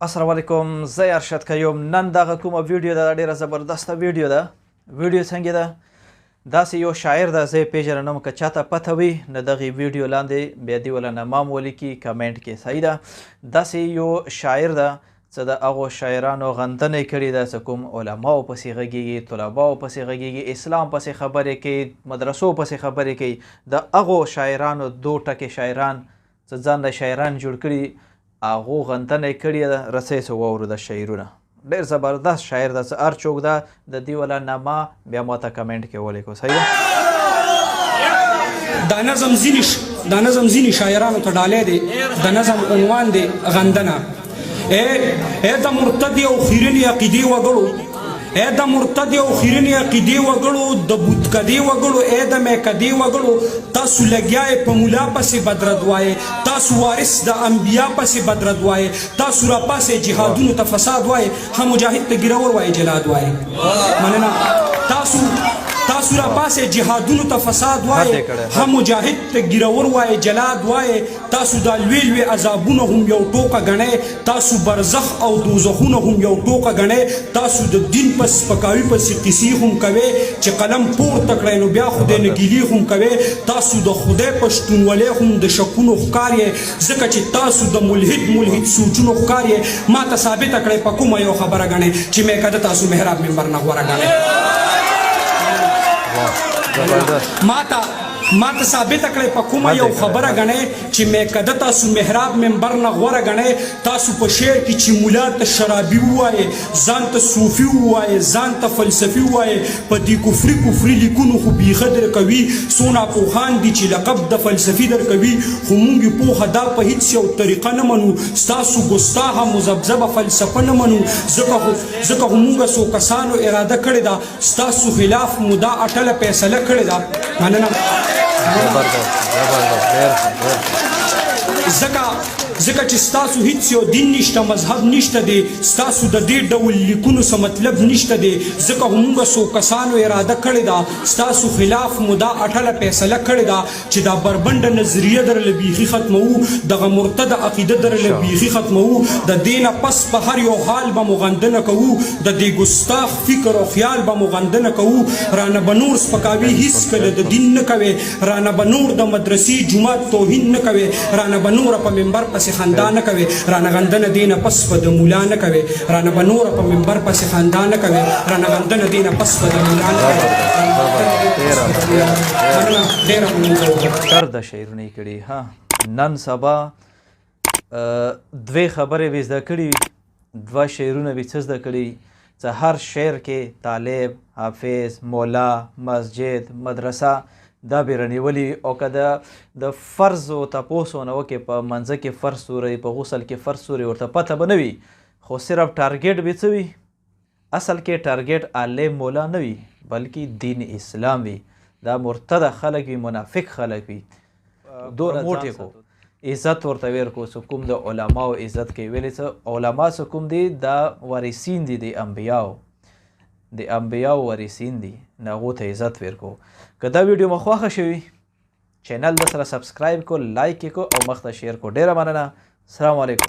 السلام علیکم، زه ارشد کیوم. نن دغه کومه ویډیو ده، ډېره زبردسته ویډیو ده. ویډیو څنګه ده؟ داسې یو شاعر ده، زه یې پېژنم. که چاته پته وي نو دغې ویډیو لاندې بیا دې وله نمام ولیکي، کمنټ کې. صحیح ده؟ داسې یو شاعر ده څه د هغو شاعرانو غندنه یې کړې ده څه کوم علماو پسې غږېږي، طلباو پسې غږېږي، اسلام پسې خبرې کوي، مدرسو پسې خبرې کوي. د هغو شاعرانو 2 ټکې شاعران څه ځان له شاعران جوړ کړي، هغو غندنه یې کړې ده. رسۍ څه واورو د شعرونه. ډېر زبردست شاعر ده. څه هر څوک ده د دې وله نامه بیا ماته کمنټ کې ولیکو. صحیح ده؟ دا نظم ځینې شاعرانو ته ډالۍ دی. د نظم عنوان دی غندنه. ای د مرتد او خیرنې عقیدې وګړو، ای د مرتد او خیرنې عقیدې وګړو، د بودکدې وګړو، ای د میکدې وګړو، تاسو لګیا یې په ملا پسې بدرد وایې، تاسو وارث د انبیا پسې بدرد وایې، تاسو راپاسې جهادونو ته فساد وایې، هم مجاهد ته ګیرور وایې جلاد وایې. مننه. تاسو راپاسې جهادونو ته فساد وایې، هم مجاهد ته ګیرور وایې جلاد وایې. تاسو دا لوی لوی عذابونه هم یو ټوکه ګڼئ، تاسو برزخ او دوزخونه هم یو ټوکه ګڼئ. تاسو د دین په سپکاوي پسې قیسې هم کوئ، چې قلم پورته کړئ نو بیا خدای نه ګیلې هم کوئ. تاسو د خدای پشتونولۍ هم د شکونو ښکار یې، ځکه چې تاسو د ملحد سوچونو ښکار یې. ما ته ثابته کړئ په کومه یو خبره ګڼئ چې میکده تاسو محراب منبر نه غوره ګڼئ. ما ته ثابته کړئ په کومه یو خبره ګڼئ چې میکده تاسو محراب منبر نه غوره ګڼئ. تاسو په شعر کې چې ملا ته شرابي ووایې، ځان ته صوفي ووایې، ځان ته فلسفي ووایې، په دې کفري لیکونو خو بیخه در کوي. څونه پوهان دي چې لقب د فلسفي در کوي، خو مونږ یې پوهه دا په هیڅ یو طریقه نه منو. ستاسو ګستاخه مذبذبه فلسفه نه منو، ځکه خو مونږ څو کسانو اراده کړې ده ستاسو خلاف مو دا اټله فیصله کړې ده. مننه. ځکه چې ستاسو هیڅ یو دین نشته، مذهب نشته دی، ستاسو د دې ډول لیکونو څه مطلب نشته دی. ځکه هموږ څو کسانو اراده کړې ده ستاسو خلاف مو دا اټله فیصله کړې ده چې دا بربنډه نظریه درله بیخي ختموو، دغه مرتده عقیده درله بیخي ختموو. د دې نه پس په هر یو حال به مو غندنه کوو، د دې ګستاخ فکر او خیال به مو غندنه کوو. رانه به نور سپکاوي هېڅکله د دین نه کوې، رانه به نور د مدرسې جومات توهین نه کوې، رانه به نوره په منبر پسې خندا نه کوي، رانه غندنه دې نه پس به د مولا نه کوي، رانه به نوره په منبر پسې خندا نه کوي، رانه غندنه دې نه پس به د مولا نه کوي. ډېره د شعرونه یې کړي. ها، نن سبا 2 خبرې وې زده کړي، 2 شعرونه وې څه زده کړي. څه هر شعر کې طالب، حافظ، مولا، مسجد، مدرسه دا به رانیولي. او که د فرض و تپوس ونه وکړې په منځه کې فرض سورې، په غسل کې فرض سورې، ورته پته به نه وي، خو صرف ټارګیټ به څه وي؟ اصل کې ټارګیټ عالم مولا نه وي بلکې دین اسلام وي. دا مرتده خلک وي، منافق خلک وي. دومره موټې کو عزت ورته ویر کو. څه کوم د علماو عزت کوي، ویلې څه علما څه کوم دي، دا وارثین دي د انبیاو وارثین دي، نه هغو ته عزت ور کو. که دا ویډیو مو خوښه شوي چینل د سره سبسکرایب کو، لایک یې کو او مخ ته شیر کو. ډېره مننه. السلام علیکم.